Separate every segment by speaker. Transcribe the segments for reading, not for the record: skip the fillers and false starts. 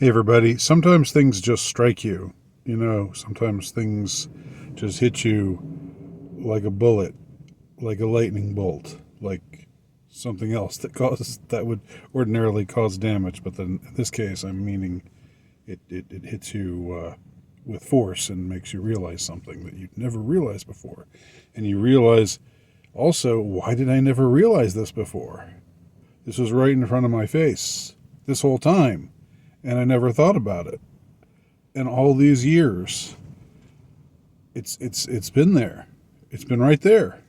Speaker 1: Hey, everybody. Sometimes things just strike you. Sometimes things just hit you like a bullet, like a lightning bolt, like something else that would ordinarily cause damage. But then in this case, I'm meaning it hits you with force and makes you realize something that you'd never realized before. And you realize also, why did I never realize this before? This was right in front of my face this whole time, and I never thought about it. And all these years, it's been there. It's been right there,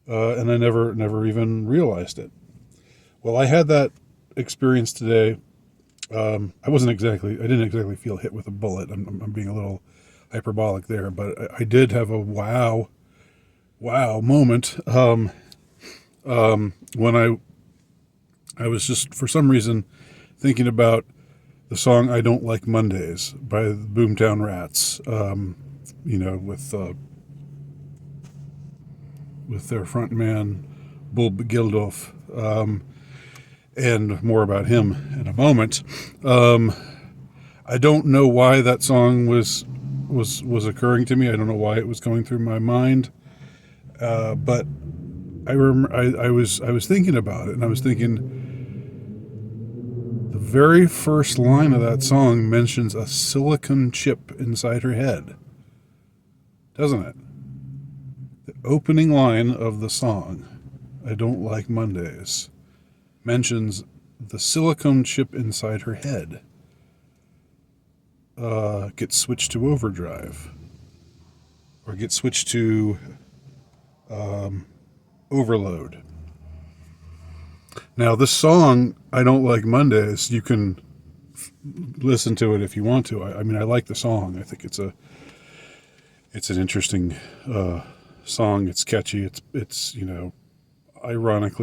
Speaker 1: and I never even realized it. Well, I had that experience today. I didn't exactly feel hit with a bullet. I'm being a little hyperbolic there, but I did have a wow moment when I was just for some reason thinking about the song "I Don't Like Mondays" by the Boomtown Rats. With their front man Bob Geldof, and more about him in a moment. I don't know why that song was occurring to me. I don't know why it was going through my mind, but I was thinking about it, and I was thinking the very first line of that song mentions a silicon chip inside her head, doesn't it? The opening line of the song, "I Don't Like Mondays," mentions the silicone chip inside her head gets switched to overdrive, or gets switched to overload. Now, this song, "I Don't Like Mondays," you can listen to it if you want to. I mean, I like the song. I think it's an interesting song. It's catchy. It's ironic,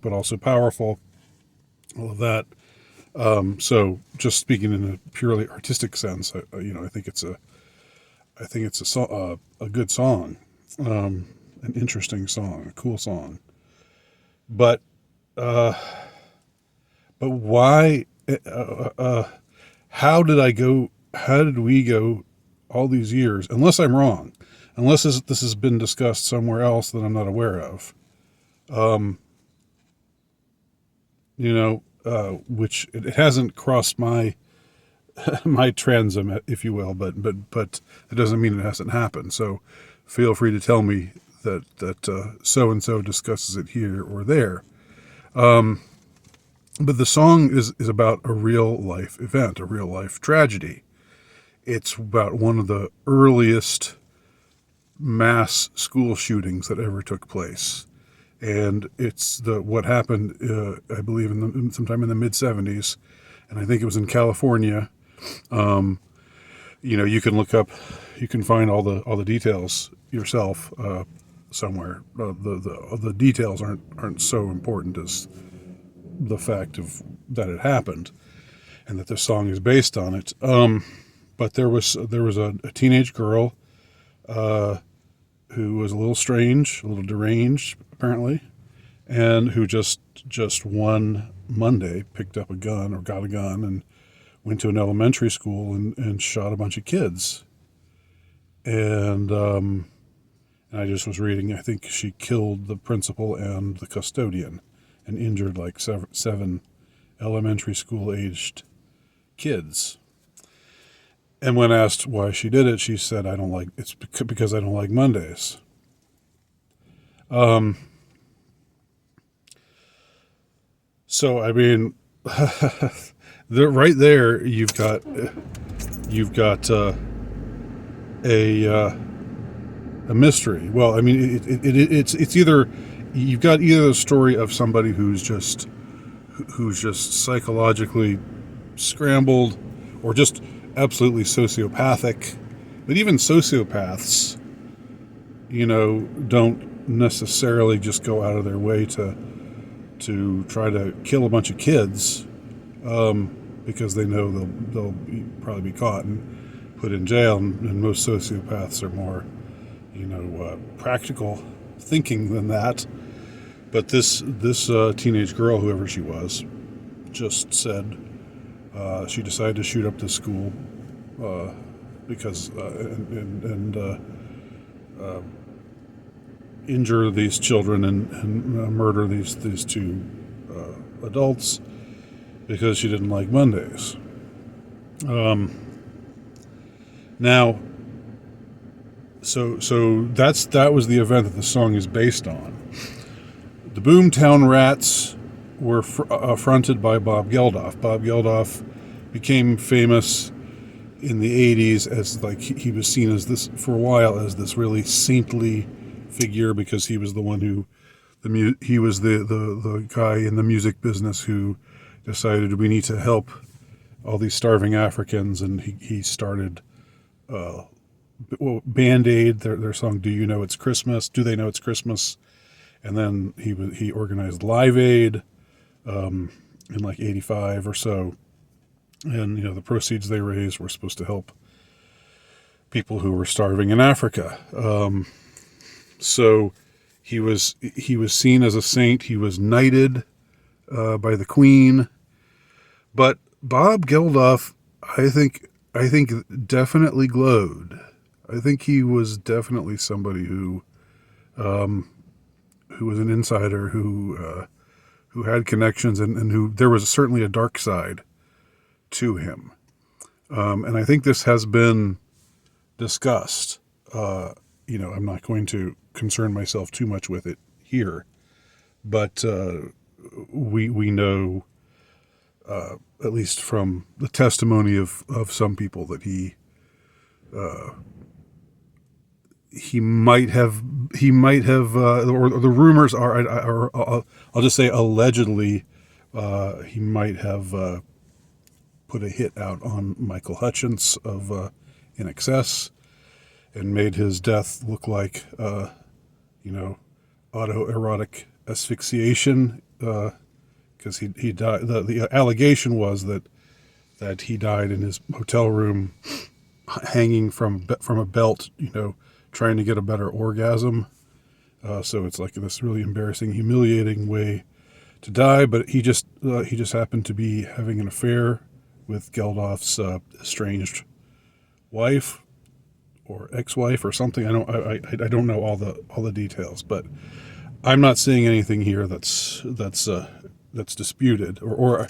Speaker 1: but also powerful. All of that. So, just speaking in a purely artistic sense, I think it's a good song, an interesting song, a cool song. But uh, but why? How did I go? How did we go all these years? Unless I'm wrong, unless this has been discussed somewhere else that I'm not aware of. Um, which it hasn't crossed my transom, if you will, but it doesn't mean it hasn't happened. So feel free to tell me that so and so discusses it here or there. Um, but the song is about a real life event, a real life tragedy. It's about one of the earliest mass school shootings that ever took place, and it's the what happened, I believe, sometime in the mid '70s, and I think it was in California. Um, you can look up, you can find all the details yourself somewhere. The details aren't so important as the fact of that it happened and that the song is based on it. But there was a teenage girl uh, who was a little strange, a little deranged, apparently, and who just one Monday picked up a gun or got a gun and went to an elementary school and shot a bunch of kids. And I just was reading, I think she killed the principal and the custodian and injured like seven elementary school aged kids. And when asked why she did it, she said, it's because I don't like Mondays. Um, so, I mean, right there, you've got a a mystery. Well, I mean, it's either you've got either the story of somebody who's just psychologically scrambled, or just absolutely sociopathic. But even sociopaths, don't necessarily just go out of their way to try to kill a bunch of kids, because they know they'll probably be caught and put in jail. And most sociopaths are more, practical thinking than that. But this teenage girl, whoever she was, just said, She decided to shoot up the school because injure these children and murder these two adults because she didn't like Mondays. Now, so that was the event that the song is based on. The Boomtown Rats were fronted by Bob Geldof. Bob Geldof became famous in the 80s as like he was seen as this for a while as this really saintly figure because he was the one who he was the guy in the music business who decided we need to help all these starving Africans, and he started Band Aid, their song "Do You Know It's Christmas?" Do They Know It's Christmas? And then he organized Live Aid in like '85 or so, and the proceeds they raised were supposed to help people who were starving in Africa. So he was seen as a saint. He was knighted by the Queen, but Bob Geldof, I think definitely glowed. I think he was definitely somebody who was an insider, who had connections, and who there was certainly a dark side to him. And I think this has been discussed. I'm not going to concern myself too much with it here, but we know, at least from the testimony of some people, that he might have, or the rumors are, I'll just say allegedly, he might have put a hit out on Michael Hutchence of In Excess and made his death look like, autoerotic asphyxiation, because he died. The allegation was that he died in his hotel room, hanging from a belt, trying to get a better orgasm. So it's like this really embarrassing, humiliating way to die. But he just happened to be having an affair with Geldof's estranged wife or ex-wife or something. I don't know all the details, but I'm not seeing anything here that's disputed, or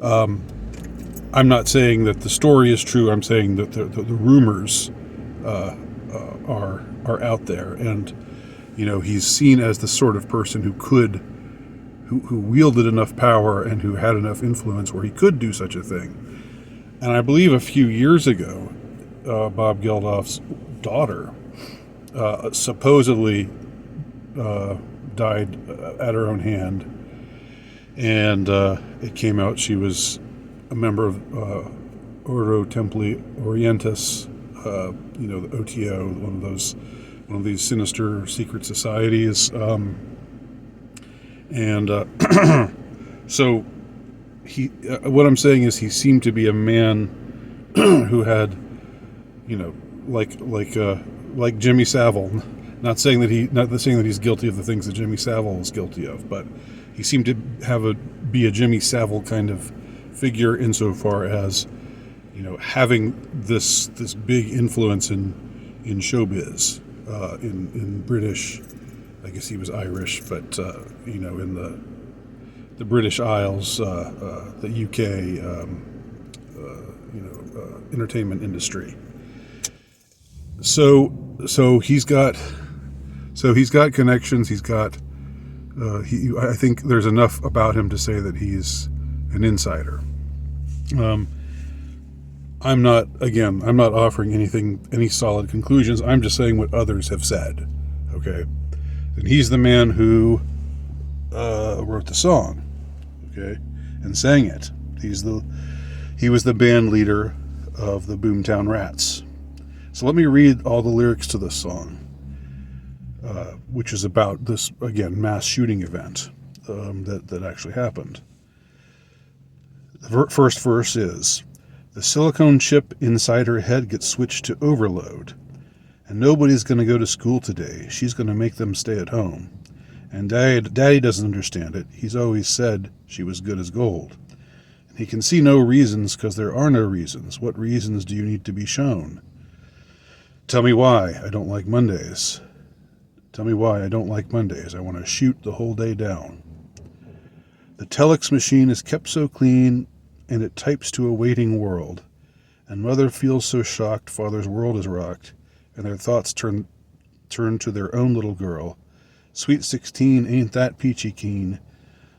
Speaker 1: I'm not saying that the story is true. I'm saying that the rumors are out there, and he's seen as the sort of person who wielded enough power and who had enough influence where he could do such a thing. And I believe a few years ago, Bob Geldof's daughter supposedly died at her own hand, and it came out she was a member of Ordo Templi Orientis, the OTO, one of these sinister secret societies, and so what I'm saying is he seemed to be a man who had, like Jimmy Savile. Not saying that he's guilty of the things that Jimmy Savile was guilty of, but he seemed to be a Jimmy Savile kind of figure insofar as, having this big influence in showbiz, in British. I guess he was Irish, but in the British Isles, the UK, entertainment industry. So he's got connections. He's got. I think there's enough about him to say that he's an insider. I'm not offering any solid conclusions. I'm just saying what others have said. Okay, and he's the man who wrote the song. Okay, and sang it. He was the band leader of the Boomtown Rats. So let me read all the lyrics to this song, which is about this, again, mass shooting event that actually happened. The first verse is, "The silicone chip inside her head gets switched to overload, and nobody's going to go to school today. She's going to make them stay at home. And Daddy doesn't understand it. He's always said she was good as gold. He can see no reasons because there are no reasons. What reasons do you need to be shown? Tell me why I don't like Mondays. Tell me why I don't like Mondays. I want to shoot the whole day down. The telex machine is kept so clean, and it types to a waiting world. And mother feels so shocked father's world is rocked, and their thoughts turn to their own little girl. Sweet 16, ain't that peachy keen?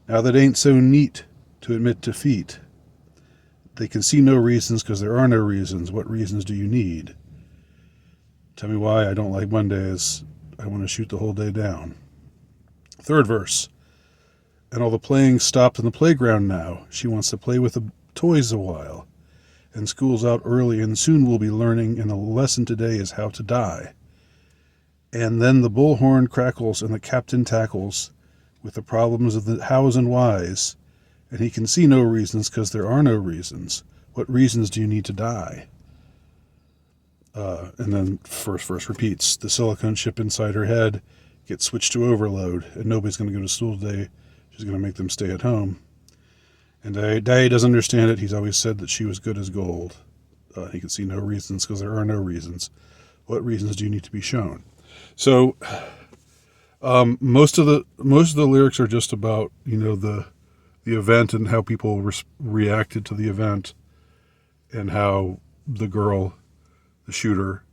Speaker 1: Now that ain't so neat to admit defeat. They can see no reasons because there are no reasons. What reasons do you need? Tell me why I don't like Mondays. I want to shoot the whole day down. Third verse. And all the playing stopped in the playground now. She wants to play with the toys a while. And school's out early, and soon we'll be learning, and the lesson today is how to die. And then the bullhorn crackles and the captain tackles with the problems of the hows and whys, and he can see no reasons because there are no reasons. What reasons do you need to die? And then first verse repeats. The silicone chip inside her head gets switched to overload, and nobody's going to go to school today. She's going to make them stay at home. And Day doesn't understand it. He's always said that she was good as gold. He can see no reasons because there are no reasons. What reasons do you need to be shown? So most of the lyrics are just about, the event and how people reacted to the event, and how the girl, the shooter,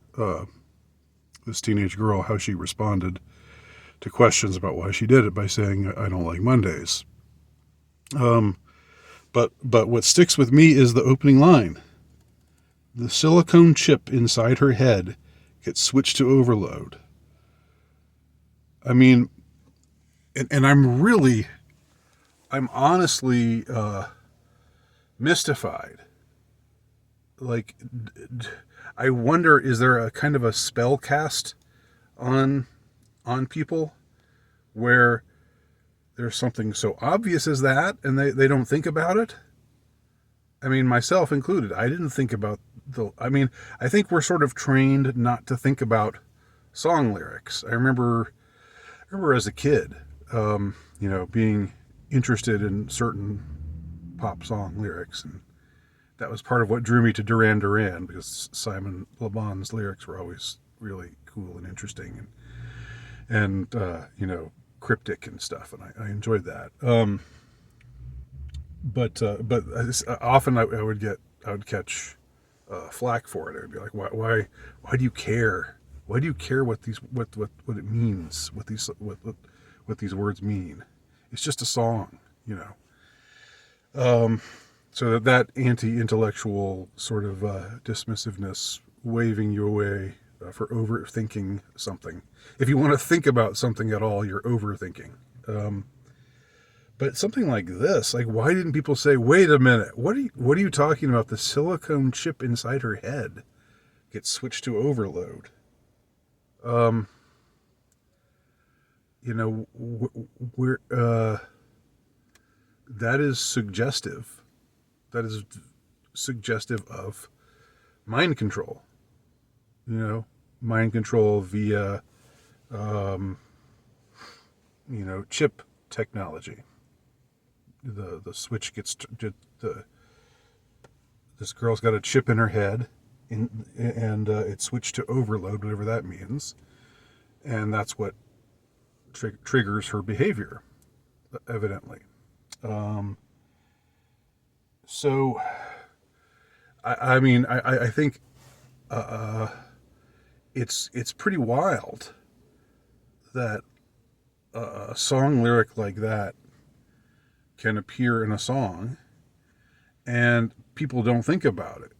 Speaker 1: this teenage girl, how she responded to questions about why she did it by saying, I don't like Mondays. But what sticks with me is the opening line. The silicone chip inside her head gets switched to overload. I mean, and I'm honestly mystified. Like, I wonder, is there a kind of a spell cast on people where there's something so obvious as that and they don't think about it? I mean, myself included. I didn't think about I think we're sort of trained not to think about song lyrics. I remember as a kid, being interested in certain pop song lyrics, and that was part of what drew me to Duran Duran, because Simon Le Bon's lyrics were always really cool and interesting and cryptic and stuff, and I enjoyed that. But often I would catch flack for it. I would be like, why do you care? Why do you care what it means? What these words mean? It's just a song, So that anti-intellectual sort of dismissiveness, waving you away for overthinking something. If you want to think about something at all, you're overthinking. But something like this, like, why didn't people say, wait a minute, what are you talking about? The silicone chip inside her head gets switched to overload. That is suggestive. That is suggestive of mind control. Mind control via, chip technology. The switch gets this girl's got a chip in her head, and it's switched to overload, whatever that means, and that's what triggers her behavior, evidently. So, I think it's pretty wild that a song lyric like that can appear in a song, and people don't think about it.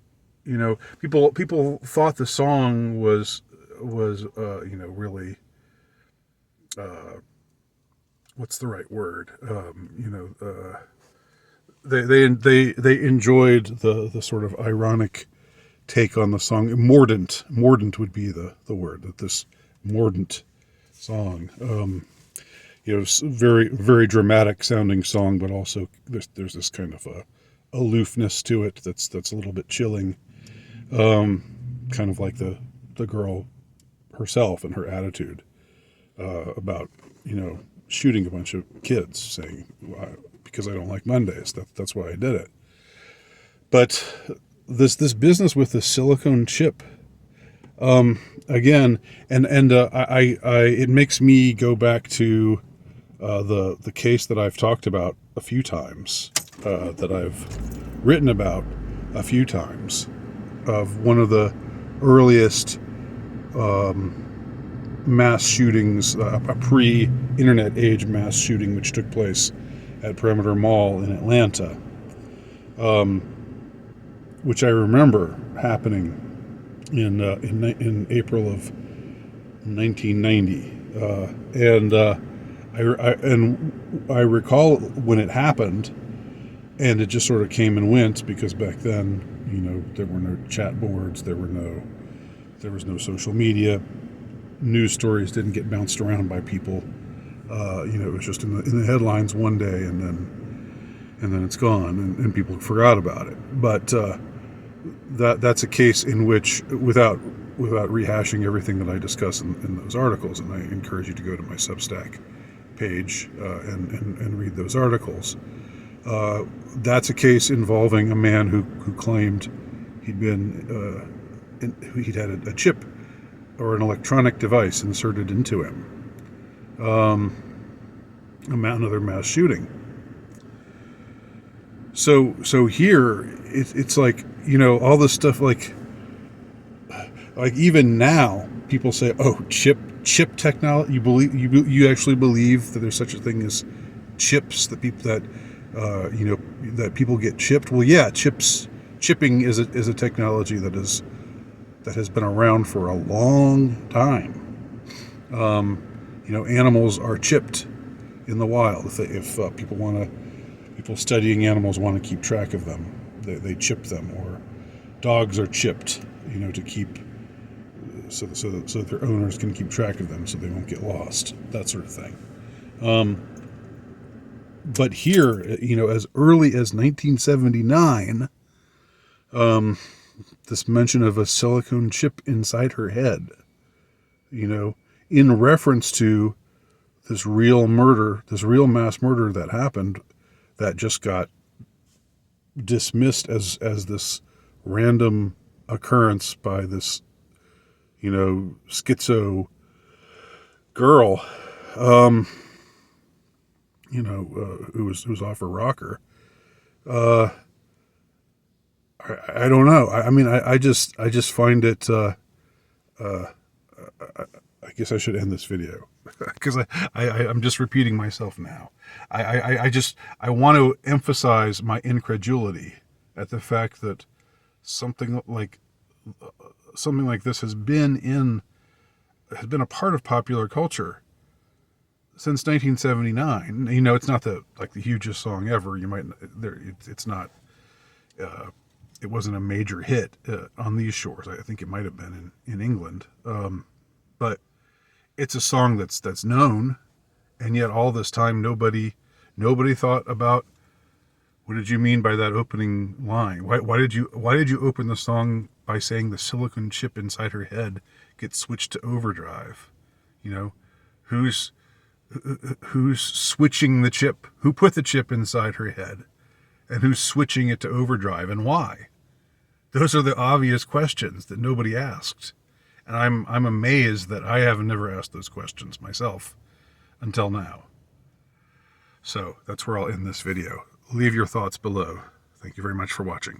Speaker 1: People thought the song was really, what's the right word? They enjoyed the sort of ironic take on the song. Mordant would be the word, that this mordant song. Very, very dramatic sounding song, but also there's this kind of a aloofness to it that's a little bit chilling. Kind of like the girl herself and her attitude about shooting a bunch of kids, saying, because I don't like Mondays, that's why I did it. But this business with the silicone chip, again, and it makes me go back to the case that I've talked about a few times, that I've written about a few times, of one of the earliest mass shootings, a pre-internet age mass shooting, which took place at Perimeter Mall in Atlanta, which I remember happening in April of 1990, and I recall when it happened, and it just sort of came and went, because back then, there were no chat boards, there was no social media, news stories didn't get bounced around by people. It was just in the headlines one day, and then it's gone, and people forgot about it. But that's a case in which, without rehashing everything that I discuss in those articles, and I encourage you to go to my Substack page and read those articles. That's a case involving a man who claimed he'd had a chip or an electronic device inserted into him. Another mass shooting. So here it's like, all this stuff, like even now people say, oh, chip technology. You actually believe that there's such a thing as chips, that people get chipped? Well, yeah, chipping is a technology that has been around for a long time. Animals are chipped in the wild. If people studying animals want to keep track of them, they chip them. Or dogs are chipped, to keep so that their owners can keep track of them, so they won't get lost. That sort of thing. But here, as early as 1979, this mention of a silicone chip inside her head, in reference to this real mass murder that happened, that just got dismissed as this random occurrence by this, schizo girl, who was off her rocker. I don't know. I just find it. I guess I should end this video because I'm just repeating myself now. I want to emphasize my incredulity at the fact that something like this has been a part of popular culture since 1979. It's not the hugest song ever. It's not. It wasn't a major hit on these shores. I think it might have been in England, but it's a song that's known, and yet all this time nobody thought about, what did you mean by that opening line? Why did you open the song by saying the silicone chip inside her head gets switched to overdrive? Who's switching the chip? Who put the chip inside her head? And who's switching it to overdrive, and why? Those are the obvious questions that nobody asked. And I'm amazed that I have never asked those questions myself until now. So that's where I'll end this video. Leave your thoughts below. Thank you very much for watching.